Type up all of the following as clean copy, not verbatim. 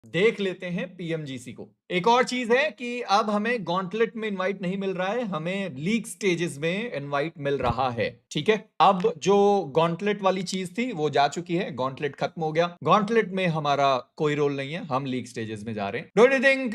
देख लेते हैं पीएमजीसी को। एक और चीज है कि अब हमें गॉन्टलेट में इनवाइट नहीं मिल रहा है, हमें लीग स्टेजेस में इनवाइट मिल रहा है। ठीक है, अब जो गॉन्टलेट वाली चीज थी वो जा चुकी है, गॉन्टलेट खत्म हो गया, गॉन्टलेट में हमारा कोई रोल नहीं है, हम लीग स्टेजेस में जा रहे हैं। Don't you think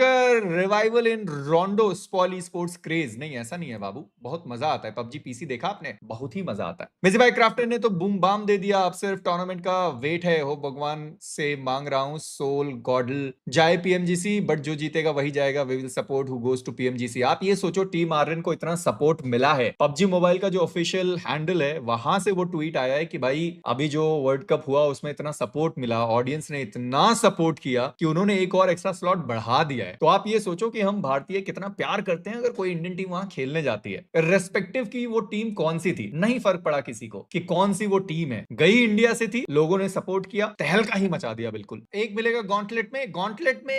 revival in rondo spoly sports craze? नहीं, ऐसा नहीं है बाबू, बहुत मजा आता है। पबजी पीसी देखा आपने? बहुत ही मजा आता है। मेसी भाई क्राफ्टर ने तो बूम बाम दे दिया, अब सिर्फ टूर्नामेंट का वेट है। हो भगवान से मांग रहा हूं, सोल गॉडल जाए पीएमजीसी, बट जो जीतेगा वही जाएगा। We will support who goes to PMGC. आप ये सोचो, टीम आर्यन को इतना सपोर्ट मिला है, पबजी मोबाइल का जो ऑफिशियल हैंडल है वहां से वो ट्वीट आया है कि भाई अभी जो वर्ल्ड कप हुआ उसमें इतना सपोर्ट मिला, ऑडियंस ने इतना सपोर्ट किया कि उन्होंने एक और एक्स्ट्रा स्लॉट बढ़ा दिया है। तो आप ये सोचो कि हम भारतीय कितना प्यार करते हैं अगर कोई इंडियन टीम वहां खेलने जाती है, रेस्पेक्टिव की वो टीम कौन सी थी, नहीं फर्क पड़ा किसी को कि कौन सी वो टीम है। गई इंडिया से थी, लोगों ने सपोर्ट किया, तहलका ही मचा दिया। बिल्कुल एक मिलेगा गॉन्टलेट में। गॉन्टलेट में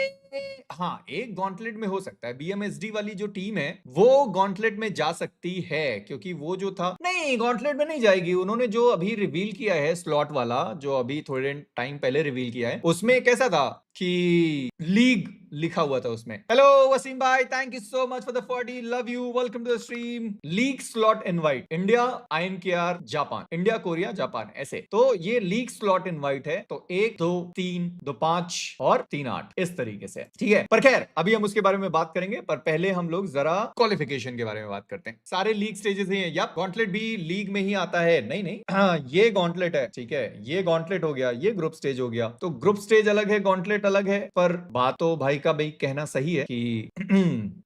हाँ, एक गॉन्टलेट में हो सकता है बीएमएसडी वाली जो टीम है वो गॉन्टलेट में जा सकती है, क्योंकि वो जो था, नहीं गॉन्टलेट में नहीं जाएगी। उन्होंने जो अभी रिवील किया है स्लॉट वाला, जो अभी थोड़े टाइम पहले रिवील किया है, उसमें कैसा था कि लीग लिखा हुआ था उसमें। हेलो वसीम भाई, thank you so much for the 40, love you, welcome to the stream. League slot invite India, INKR Japan, India Korea Japan, ऐसे। तो ये लीग स्लॉट इनवाइट है, तो 1 2 3 2 5 और 3 8 इस तरीके से, ठीक है। पर खैर अभी हम उसके बारे में बात करेंगे, पर पहले हम लोग जरा क्वालिफिकेशन के बारे में बात करते हैं। सारे लीग स्टेजेस ही हैं, या गॉन्टलेट भी लीग में ही आता है? नहीं नहीं, हाँ ये गॉन्टलेट है, ठीक है, ये गॉन्टलेट हो गया, ये ग्रुप स्टेज हो गया। तो ग्रुप स्टेज अलग है, गॉन्टलेट अलग है। पर बात तो भाई का भाई कहना सही है कि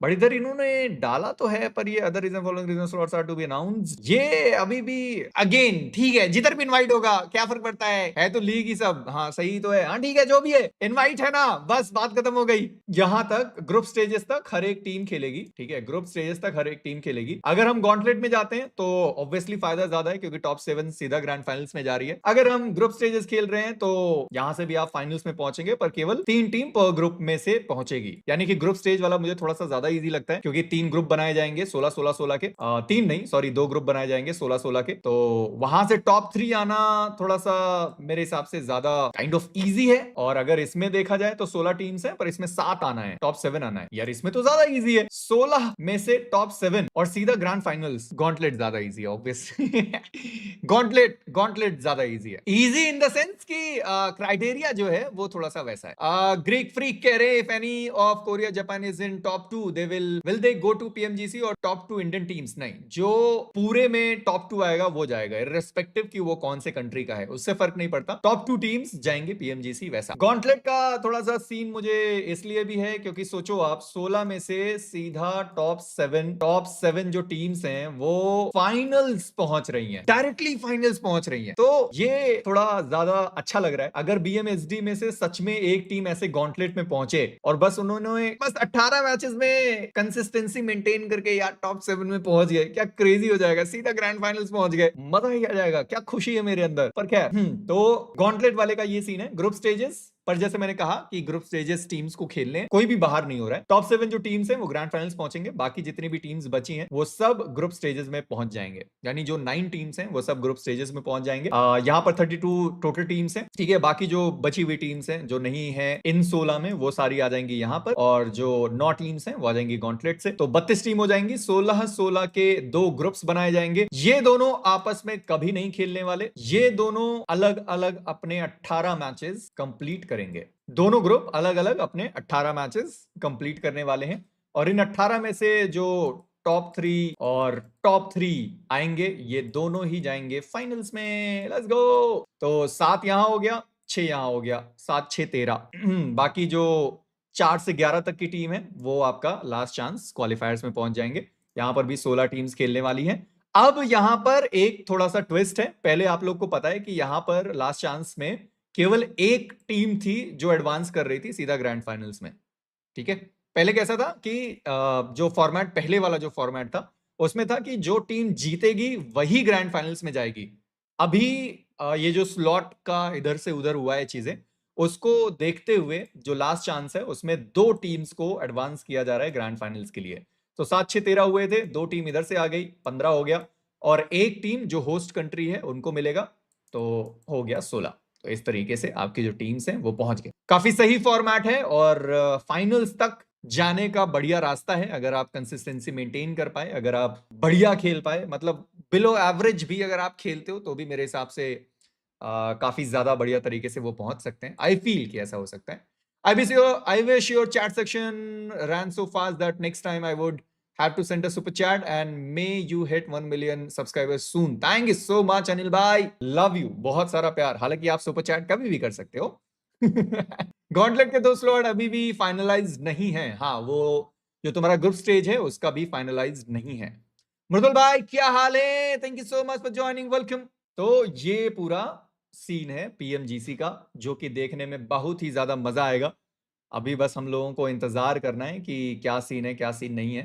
बट इधर इन्होंने डाला तो है, पर ये other reason following reason slots are to be announced, ये अभी भी अगेन ठीक है, जिधर भी इनवाइट होगा क्या फर्क पड़ता है तो लीग ही सब। हाँ सही तो है, हाँ ठीक है, जो भी है इनवाइट है ना, बस बात खत्म हो गई। यहां तक ग्रुप स्टेजेस तक हर एक टीम खेलेगी, ठीक है, ग्रुप स्टेजेस तक हर एक टीम खेलेगी। अगर हम गॉन्टलेट में जाते हैं तो ऑब्वियसली फायदा ज्यादा है, क्योंकि टॉप 7 सीधा ग्रैंड फाइनल्स में जा रही है। अगर हम ग्रुप स्टेजेस खेल रहे हैं तो यहां से भी आप फाइनल्स में पहुंचेंगे, पर केवल 3 टीम पर ग्रुप में से पहुंचेगी। यानी कि ग्रुप स्टेज वाला मुझे थोड़ा सा ज्यादा इजी लगता है, क्योंकि 3 ग्रुप बनाए जाएंगे 16 16 16 के, 3 नहीं सॉरी 2 ग्रुप बनाए जाएंगे 16 16 के। तो वहां से टॉप 3 आना थोड़ा सा मेरे हिसाब से ज्यादा काइंड ऑफ इजी है। और अगर इसमें देखा जाए तो 16 टीम्स हैं, पर इसमें 7 आना है, टॉप 7 आना है। यार इसमें तो ज्यादा इजी है, 16 में से टॉप 7 और सीधा ग्रैंड फाइनल्स। गॉन्टलेट ज्यादा इजी है ऑब्वियसली। गॉन्टलेट गॉन्टलेट ज्यादा इजी है, इजी इन द सेंस कि क्राइटेरिया जो है वो थोड़ा सा वैसा है। ग्रीक फ्रीक कह रहे, if any of Korea Japan is in top 2 they will they go to PMGC और टॉप 2 इंडियन टीम्स? नहीं, जो पूरे में टॉप 2 आएगा वो जाएगा, इररिस्पेक्टिव कि वो कौन से कंट्री का है, उससे फर्क नहीं पड़ता, टॉप 2 टीम्स जाएंगे पीएमजीसी। वैसा गॉन्टलेट का थोड़ा सा सीन मुझे इसलिए भी है क्योंकि सोचो आप, 16 में से सीधा टॉप 7 जो टीम्स हैं वो फाइनल्स पहुंच रही हैं, डायरेक्टली फाइनल्स पहुंच रही हैं। तो ये थोड़ा ज्यादा अच्छा लग रहा है। अगर बीएमएसडी में से सच में एक टीम ऐसे गॉन्टलेट में पहुंचे और बस उन्होंने बस 18 मैचेस में कंसिस्टेंसी मेंटेन करके यार टॉप 7 में पहुंच गए, क्या क्रेजी हो जाएगा, सीधा ग्रैंड फाइनल्स पहुंच गए, मजा ही आ जाएगा, क्या खुशी है मेरे अंदर। पर खैर तो गॉन्टलेट वाले का ये सीन है, ग्रुप स्टेजेस। पर जैसे मैंने कहा कि ग्रुप स्टेजेस टीम्स को खेलने कोई भी बाहर नहीं हो रहा है। टॉप 7 जो टीम्स हैं वो ग्रैंड फाइनल्स पहुंचेंगे, बाकी जितनी भी टीम्स बची हैं वो सब ग्रुप स्टेजेस में पहुंच जाएंगे। यानी जो 9 टीम्स हैं वो सब ग्रुप स्टेजेस में पहुंच जाएंगे। यहां पर 32 टोटल टीम्स हैं, ठीक है। बाकी जो बची हुई टीम्स हैं जो नहीं है इन 16 में, वो सारी आ जाएंगी यहां पर, और जो 9 टीम्स हैं वो आ जाएंगी गॉन्टलेट से। तो 32 टीम हो जाएंगी, 16 16 के 2 ग्रुप्स बनाए जाएंगे। ये दोनों आपस में कभी नहीं खेलने वाले, ये दोनों अलग अलग अपने 18 मैचेस कंप्लीट करेंगे। दोनों ग्रुप अलग अलग अपने 18 मैचेस कंप्लीट करने वाले हैं, और इन 18 में से जो टॉप 3 और टॉप 3 आएंगे ये दोनों ही जाएंगे फाइनल्स में। Let's go. तो 7 यहां हो गया, 6 यहां हो गया, 7 6 13। बाकी जो 4 से 11 तक की टीम है वो आपका लास्ट चांस क्वालिफायर्स में पहुंच जाएंगे। यहां पर भी 16 टीम्स खेलने वाली हैं। अब यहां पर एक थोड़ा सा ट्विस्ट है। पहले आप लोग को पता है कि यहां पर लास्ट चांस में केवल एक टीम थी जो एडवांस कर रही थी सीधा ग्रैंड फाइनल्स में, ठीक है। पहले कैसा था कि जो फॉर्मेट, पहले वाला जो फॉर्मेट था उसमें था कि जो टीम जीतेगी वही ग्रैंड फाइनल्स में जाएगी। अभी ये जो स्लॉट का इधर से उधर हुआ है चीजें, उसको देखते हुए जो लास्ट चांस है उसमें 2 टीम्स को एडवांस किया जा रहा है ग्रैंड फाइनल्स के लिए। तो 7 6 13 हुए थे, 2 टीम इधर से आ गई, 15 हो गया, और एक टीम जो होस्ट कंट्री है उनको मिलेगा, तो हो गया 16। तो इस तरीके से आपकी जो टीम्स हैं वो पहुंच गए। काफी सही फॉर्मेट है और फाइनल्स तक जाने का बढ़िया रास्ता है अगर आप कंसिस्टेंसी मेंटेन कर पाए, अगर आप बढ़िया खेल पाए, मतलब बिलो एवरेज भी अगर आप खेलते हो तो भी मेरे हिसाब से काफी ज्यादा बढ़िया तरीके से वो पहुंच सकते हैं। आई फील कि ऐसा हो सकता है। I wish your chat section ran so fast that next time I would have to send a super chat and may you hit 1 million subscribers soon. Thank you so much Anil भाई, love you, बहुत सारा प्यार। हालांकि आप super chat कभी भी कर सकते हो। गॉन्टलेट के 2 स्लॉट अभी भी फाइनलाइज नहीं है। हाँ, वो जो तुम्हारा ग्रुप स्टेज है उसका भी फाइनलाइज नहीं है। मृदुल भाई क्या हाल है? Thank you so much for joining, welcome. तो ये पूरा सीन है पीएमजीसी का, जो कि देखने में बहुत ही ज्यादा मजा आएगा। अभी बस हम लोगों को इंतजार करना है कि क्या सीन है क्या सीन नहीं है।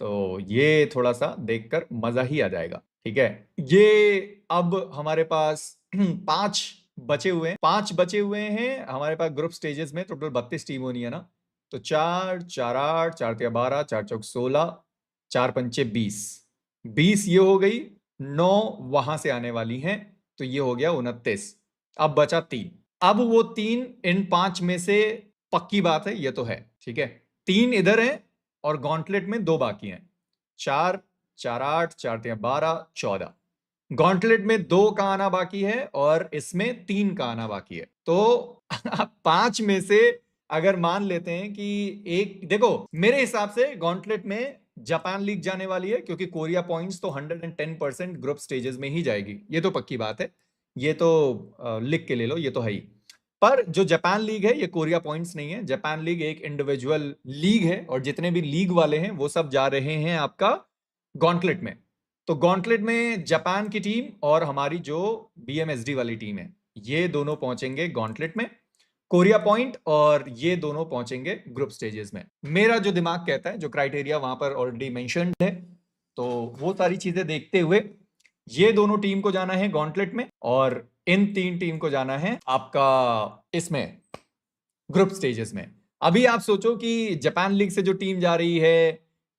तो ये थोड़ा सा देखकर मजा ही आ जाएगा। ठीक है, ये अब हमारे पास 5 बचे हुए हैं हमारे पास ग्रुप स्टेजेस में। टोटल 32 टीम होनी है ना, तो 4 4 8 4 3 12 4 चौक 16 4 पंचे 20 ये हो गई। 9 वहां से आने वाली हैं, तो ये हो गया 29। अब बचा 3। अब वो 3 इन 5 में से पक्की बात है, ये तो है। ठीक है, 3 इधर है और गॉन्टलेट में 2 बाकी हैं। 4 4 8 4 3 12 14। गॉन्टलेट में 2 का आना बाकी है और इसमें 3 का आना बाकी है। तो 5 में से अगर मान लेते हैं कि एक, देखो मेरे हिसाब से गॉन्टलेट में जापान लीग जाने वाली है, क्योंकि कोरिया पॉइंट्स तो 110% ग्रुप स्टेजेस में ही जाएगी, ये तो पक्की बात है। ये तो लिख के ले लो, ये तो है ही। पर जो जापान लीग है ये कोरिया पॉइंट्स नहीं है। जापान लीग एक इंडिविजुअल लीग है और जितने भी लीग वाले हैं वो सब जा रहे हैं आपका गॉन्टलेट में। तो गॉन्टलेट में जापान की टीम और हमारी जो बीएमएसडी वाली टीम है, ये दोनों पहुंचेंगे गॉन्टलेट में। कोरिया पॉइंट और ये दोनों पहुंचेंगे ग्रुप स्टेजेस में। मेरा जो दिमाग कहता है, जो क्राइटेरिया वहां पर ऑलरेडी मेंशन्ड है, तो वो सारी चीजें देखते हुए ये दोनों टीम को जाना है गॉन्टलेट में और इन 3 टीम को जाना है आपका इसमें ग्रुप स्टेजेस में। अभी आप सोचो कि जापान लीग से जो टीम जा रही है,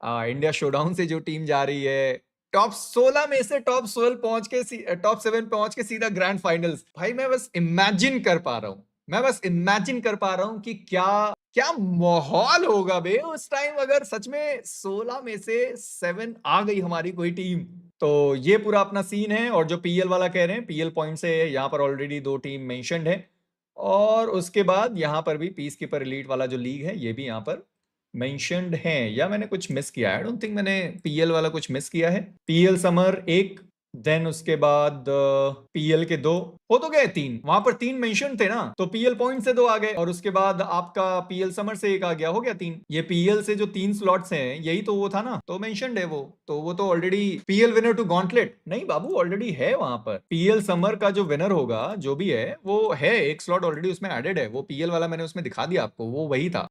इंडिया शोडाउन से जो टीम जा रही है, टॉप 16 में से टॉप 12 पहुंच के टॉप 7 पहुंच के सीधा ग्रैंड फाइनल्स। भाई मैं बस इमेजिन कर पा रहा हूं कि क्या क्या माहौल होगा बे उस टाइम, अगर सच में 16 में से 7 आ गई हमारी कोई टीम। तो ये पूरा अपना सीन है। और जो पीएल वाला कह रहे हैं, पीएल पॉइंट से यहाँ पर ऑलरेडी 2 टीम मेंशन्ड है और उसके बाद यहाँ पर भी पीस कीपर एलीट वाला जो लीग है ये भी यहाँ पर मेंशन्ड है। या मैंने कुछ मिस किया है? आई डोंट थिंक मैंने पीएल वाला कुछ मिस किया है। पीएल समर 1, देन उसके बाद पीएल के 2 हो तो गए, 3 वहां पर 3 मेंशन थे ना, तो पीएल पॉइंट से 2 आ गए और उसके बाद आपका पीएल समर से 1 आ गया, हो गया 3। ये पीएल से जो 3 स्लॉट्स हैं यही तो वो था ना, तो मेंशन्ड है वो। तो वो तो already PL winner to gauntlet नहीं बाबू, ऑलरेडी है वहां पर। पीएल समर का जो विनर होगा जो भी है वो है, 1 स्लॉट ऑलरेडी उसमें एडेड है। वो पीएल वाला मैंने उसमें दिखा दिया आपको, वो वही था।